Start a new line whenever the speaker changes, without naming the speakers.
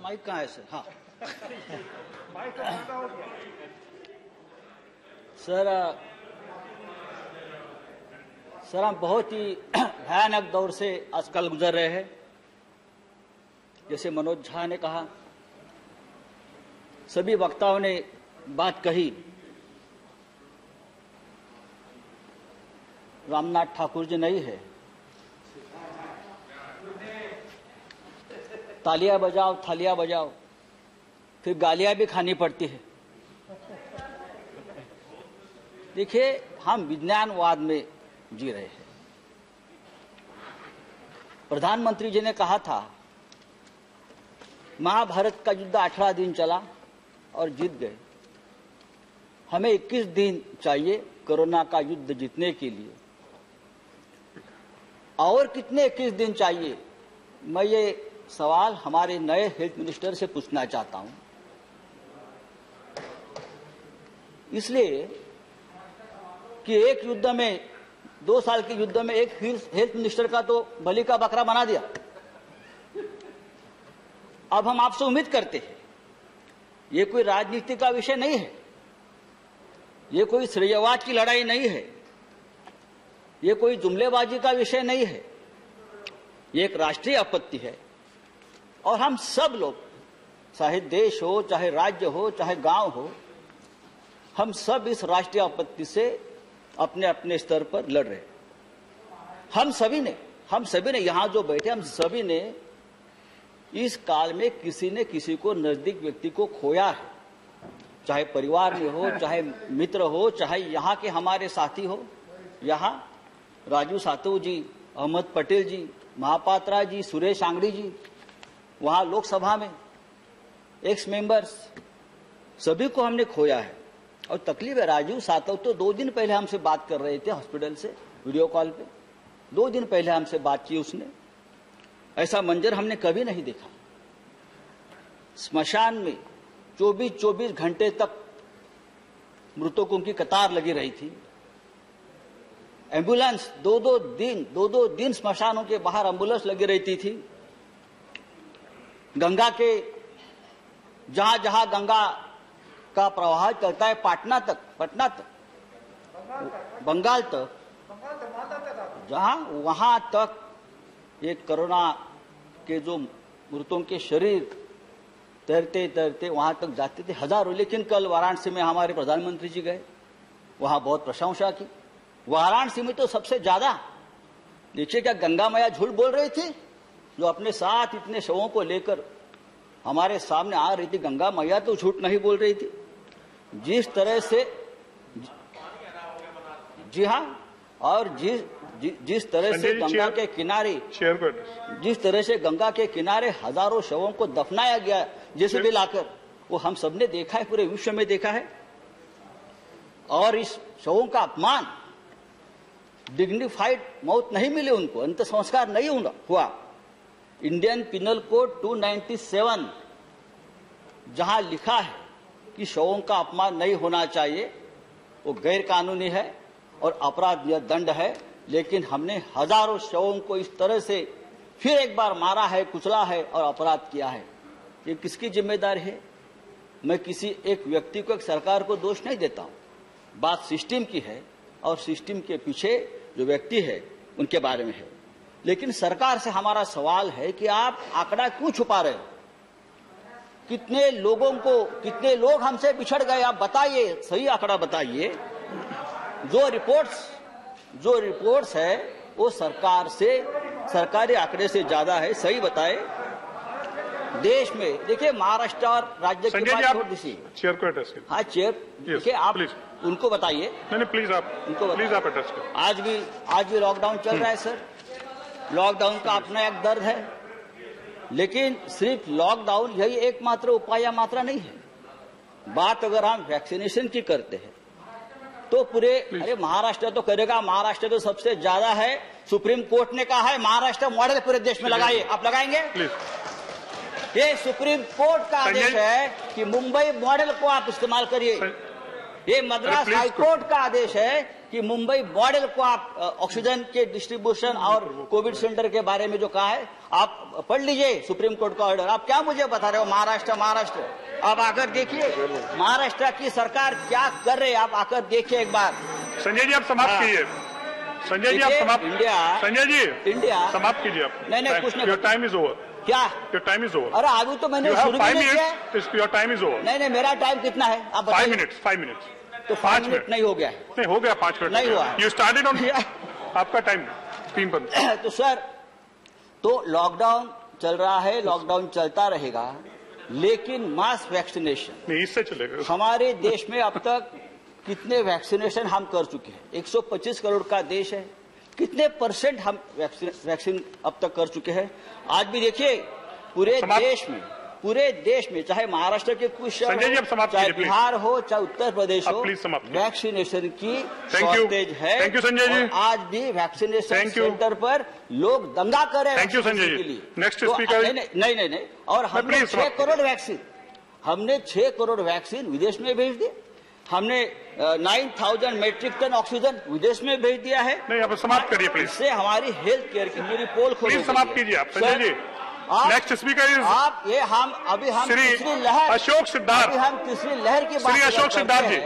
Mic कहाँ है sir? हाँ सर हम बहुत ही भयानक दौर से आजकल गुजर रहे हैं। जैसे मनोज झा ने कहा, सभी वक्ताओं ने बात कही। रामनाथ ठाकुर जी नहीं है, तालियां बजाओ थालियां बजाओ, फिर गालियां भी खानी पड़ती है। देखिए, हम विज्ञानवाद में जी रहे हैं। प्रधानमंत्री जी ने कहा था महाभारत का युद्ध 18 दिन चला और जीत गए। हमें 21 दिन चाहिए कोरोना का युद्ध जीतने के लिए। और कितने 21 दिन चाहिए? मैं ये सवाल हमारे नए हेल्थ मिनिस्टर से पूछना चाहता हूं, इसलिए कि एक युद्ध में 2 साल के युद्ध में एक हेल्थ मिनिस्टर का तो बलि का बकरा बना दिया। अब हम आपसे उम्मीद करते हैं, ये कोई राजनीति का विषय नहीं है, ये कोई श्रेयवाद की लड़ाई नहीं है, ये कोई जुमलेबाजी का विषय नहीं है, ये एक राष्ट्रीय आपत्ति है। और हम सब लोग, चाहे देश हो, चाहे राज्य हो, चाहे गांव हो, हम सब इस राष्ट्रीय आपत्ति से अपने अपने स्तर पर लड़ रहे हैं। हम सभी ने यहां जो बैठे, हम सभी ने इस काल में किसी ने किसी को, नजदीक व्यक्ति को खोया है, चाहे परिवार में हो, चाहे मित्र हो, चाहे यहाँ के हमारे साथी हो। यहाँ राजू सातव जी, अहमद पटेल जी, महापात्रा जी, सुरेश आंगड़ी जी, वहां लोकसभा में एक्स मेंबर्स, सभी को हमने खोया है। और तकलीफ है, राजू सातव तो 2 दिन पहले हमसे बात कर रहे थे हॉस्पिटल से, वीडियो कॉल पे 2 दिन पहले हमसे बात की उसने। ऐसा मंजर हमने कभी नहीं देखा। स्मशान में 24 घंटे तक मृतकों की कतार लगी रही थी। एम्बुलेंस 2-2 दिन स्मशानों के बाहर एम्बुलेंस लगी रहती थी। गंगा के जहां गंगा का प्रवाह चलता है, पटना तक, बंगाल तक, वहां तक ये कोरोना के जो मृतों के शरीर तैरते तैरते वहां तक जाते थे हजारों। लेकिन कल वाराणसी में हमारे प्रधानमंत्री जी गए, वहां बहुत प्रशंसा की। वाराणसी में तो सबसे ज्यादा, देखिए क्या गंगा मैया झूठ बोल रही थी, जो अपने साथ इतने शवों को लेकर हमारे सामने आ रही थी। गंगा मैया तो झूठ नहीं बोल रही थी। जिस तरह से, जी हाँ, और जिस तरह से गंगा के किनारे, जिस तरह से गंगा के किनारे हजारों शवों को दफनाया गया जैसे भी लाकर, वो हम सबने देखा है, पूरे विश्व में देखा है। और इस शवों का अपमान, डिग्निफाइड मौत नहीं मिली उनको, अंत संस्कार नहीं हुआ। इंडियन पिनल कोड 297 जहां लिखा है कि शवों का अपमान नहीं होना चाहिए, वो गैर कानूनी है और अपराध या दंड है। लेकिन हमने हजारों शवों को इस तरह से फिर एक बार मारा है, कुचला है और अपराध किया है। ये किसकी जिम्मेदारी है? मैं किसी एक व्यक्ति को, एक सरकार को दोष नहीं देता हूं। बात सिस्टम की है और सिस्टम के पीछे जो व्यक्ति है उनके बारे में है। लेकिन सरकार से हमारा सवाल है कि आप आंकड़ा क्यों छुपा रहे हो? कितने लोग हमसे बिछड़ गए, आप बताइए, सही आंकड़ा बताइए। जो रिपोर्ट्स है वो सरकारी आंकड़े से ज्यादा है, सही बताए। देश में देखिए, महाराष्ट्र और राज्य की बात छोड़ दीजिए,
चेयर को एड्रेस कीजिए।
हाँ चेयर, देखिए आप उनको बताइए।
नहीं प्लीज आप एड्रेस करें।
आज भी लॉकडाउन चल रहा है सर। लॉकडाउन का अपना एक दर्द है, लेकिन सिर्फ लॉकडाउन यही एकमात्र उपाय या मात्रा नहीं है। बात अगर हम वैक्सीनेशन की करते हैं तो पूरे, अरे महाराष्ट्र तो करेगा, महाराष्ट्र तो सबसे ज्यादा है। सुप्रीम कोर्ट ने कहा है महाराष्ट्र मॉडल पूरे देश में लगाइए, आप लगाएंगे? ये सुप्रीम कोर्ट का आदेश है कि मुंबई मॉडल को आप इस्तेमाल करिए। ये मद्रास
please,
हाईकोर्ट का आदेश है कि मुंबई मॉडल को आप ऑक्सीजन के डिस्ट्रीब्यूशन और कोविड सेंटर के बारे में जो कहा है आप पढ़ लीजिए सुप्रीम कोर्ट का ऑर्डर। आप क्या मुझे बता रहे हो महाराष्ट्र? आप आकर देखिए महाराष्ट्र की सरकार क्या कर रही है, आप आकर देखिए एक बार।
संजय जी आप समाप्त कीजिए। संजय जी आप समाप्त। संजय जी
इंडिया
समाप्त कीजिए आप।
नहीं कुछ नहीं।
Your time is over.
क्या?
Your time is over.
अरे अभी तो मैंने शुरू भी नहीं किया।
Your time is over.
नहीं मेरा टाइम कितना है आप बताइए।
5 मिनट्स।
तो 5 मिनट नहीं हो गया?
नहीं हो गया, 5 मिनट
नहीं हुआ।
यू स्टार्टेड ऑन आपका टाइम 3 पर।
तो सर तो लॉकडाउन चल रहा है, लॉकडाउन चलता रहेगा, लेकिन मास वैक्सीनेशन
नहीं इससे चलेगा।
हमारे देश में अब तक कितने वैक्सीनेशन हम कर चुके हैं? 125 करोड़ का देश है, कितने % हम वैक्सीन अब तक कर चुके हैं? आज भी देखिए पूरे देश में चाहे महाराष्ट्र के कुछ शहर हो, चाहे बिहार हो, चाहे उत्तर प्रदेश हो, वैक्सीनेशन की शॉर्टेज है।
थैंक यू संजय जी।
आज भी वैक्सीनेशन सेंटर पर लोग दंगा कर रहे हैं।
Thank you Sanjay ji. Next speaker.
नहीं और हमने 6 करोड़ वैक्सीन विदेश में भेज दिए। हमने 9,000 मेट्रिक टन ऑक्सीजन विदेश में भेज दिया है।
नहीं आप समाप्त करिए प्लीज।
इससे हमारी हेल्थ केयर की पूरी पोल खोल
प्लीज समाप्त कीजिए आप Sanjay ji. Next speaker is
आप ये हम तीसरी लहर
अशोक सिद्धार्थ।
हम तीसरी लहर की बात
श्री अशोक सिद्धार्थ जी।